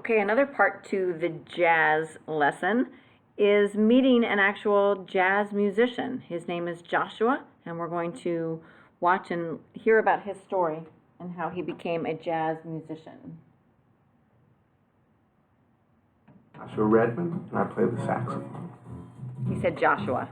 Okay, another part to the jazz lesson is meeting an actual jazz musician. His name is Joshua, and we're going to watch and hear about his story and how he became a jazz musician. Joshua Redman, and I play the saxophone. He said Joshua.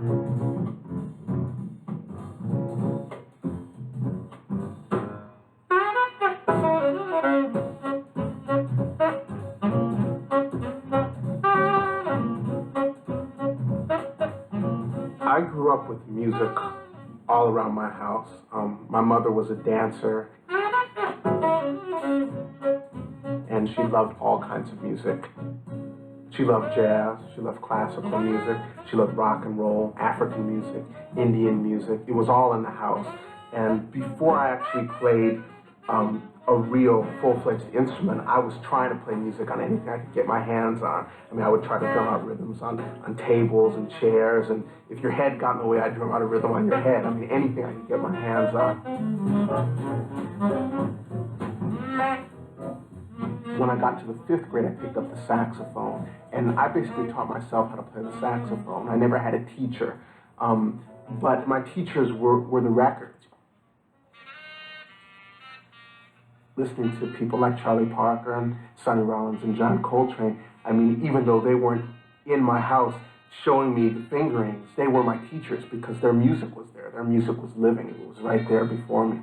I grew up with music all around my house. My mother was a dancer, and she loved all kinds of music. She loved jazz, she loved classical music, she loved rock and roll, African music, Indian music. It was all in the house. And before I actually played a real full-fledged instrument, I was trying to play music on anything I could get my hands on. I mean, I would try to drum out rhythms on tables and chairs, and if your head got in the way, I'd drum out a rhythm on your head. I mean, anything I could get my hands on. When I got to the 5th grade, I picked up the saxophone, and I basically taught myself how to play the saxophone. I never had a teacher, but my teachers were the records. Listening to people like Charlie Parker and Sonny Rollins and John Coltrane, I mean, even though they weren't in my house showing me the fingerings, they were my teachers because their music was there. Their music was living. It was right there before me.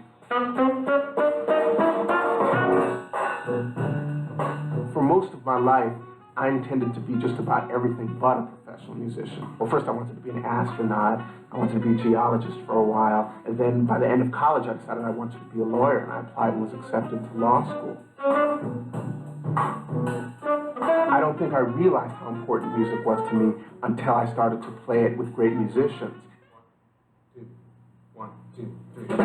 For most of my life, I intended to be just about everything but a professional musician. Well, first I wanted to be an astronaut, I wanted to be a geologist for a while, and then by the end of college I decided I wanted to be a lawyer, and I applied and was accepted to law school. I don't think I realized how important music was to me until I started to play it with great musicians. 1, 2, 3.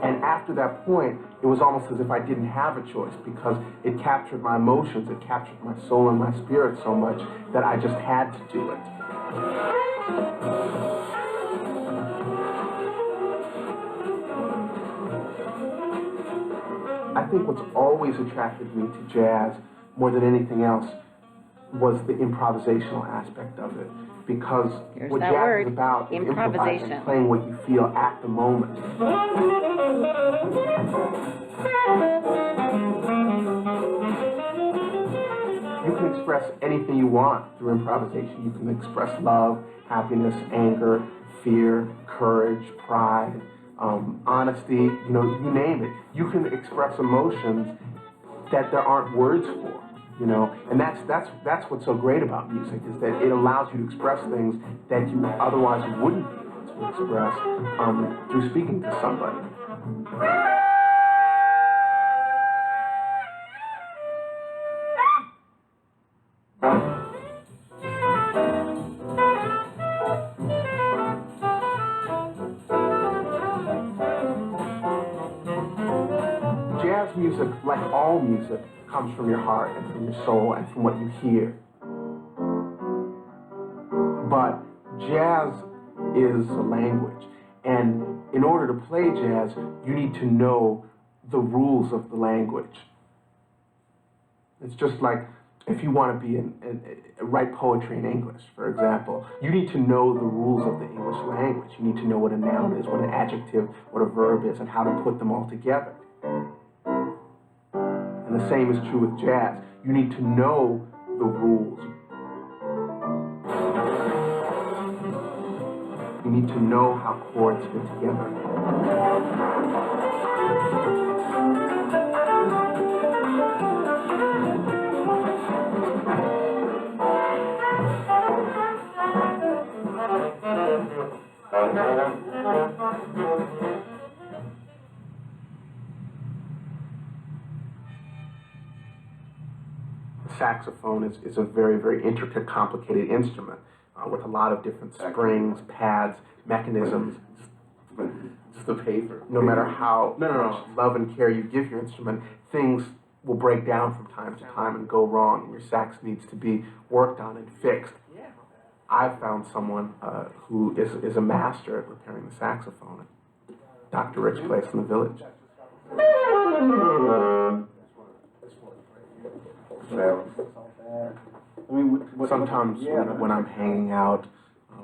And after that point, it was almost as if I didn't have a choice because it captured my emotions, it captured my soul and my spirit so much that I just had to do it. I think what's always attracted me to jazz more than anything else was the improvisational aspect of it. Because what jazz is about is improvising, playing what you feel at the moment. You can express anything you want through improvisation. You can express love, happiness, anger, fear, courage, pride, honesty, you know, you name it. You can express emotions that there aren't words for. You know, and that's what's so great about music, is that it allows you to express things that you otherwise wouldn't be able to express through speaking to somebody. Jazz music, like all music, comes from your heart and from your soul and from what you hear. But jazz is a language, and in order to play jazz, you need to know the rules of the language. It's just like if you want to be write poetry in English, for example, you need to know the rules of the English language. You need to know what a noun is, what an adjective, what a verb is, and how to put them all together. And the same is true with jazz. You need to know the rules. You need to know how chords fit together. The saxophone is a very, very intricate, complicated instrument with a lot of different springs, pads, mechanisms. Just the paper. No matter how much love and care you give your instrument, things will break down from time to time and go wrong, and your sax needs to be worked on and fixed. I've found someone who is a master at repairing the saxophone. Dr. Rick's place in the Village. Sometimes when I'm hanging out,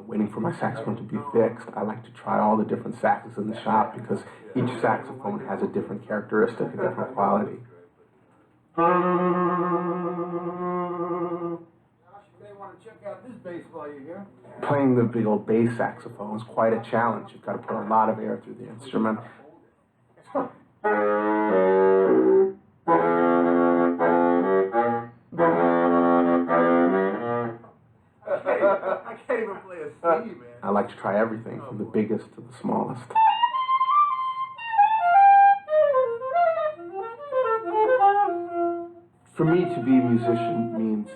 waiting for my saxophone to be fixed, I like to try all the different saxes in the shop because each saxophone has a different characteristic, a different quality. You may want to check out this bass while you're here. Playing the big old bass saxophone is quite a challenge. You've got to put a lot of air through the instrument. I can't even play a C, man. I like to try everything from the biggest to the smallest. For me, to be a musician means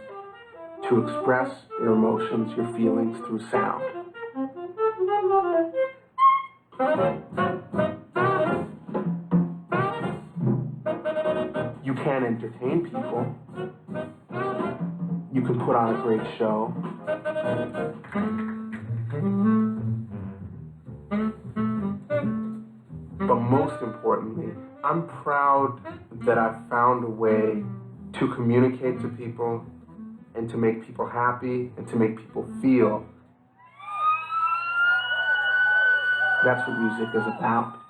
to express your emotions, your feelings through sound. You can entertain people. You can put on a great show. But most importantly, I'm proud that I've found a way to communicate to people and to make people happy and to make people feel. That's what music is about.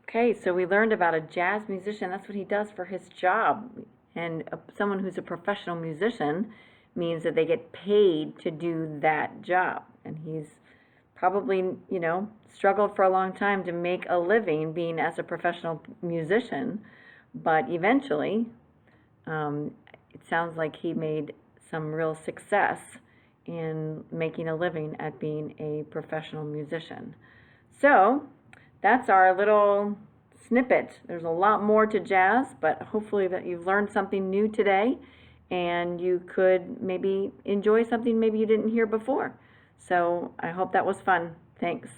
Okay, so we learned about a jazz musician. That's what he does for his job. And someone who's a professional musician means that they get paid to do that job. And he's probably, you know, struggled for a long time to make a living being as a professional musician. But eventually, it sounds like he made some real success in making a living at being a professional musician. So, that's our little snippet. There's a lot more to jazz, but hopefully that you've learned something new today and you could maybe enjoy something maybe you didn't hear before. So I hope that was fun. Thanks.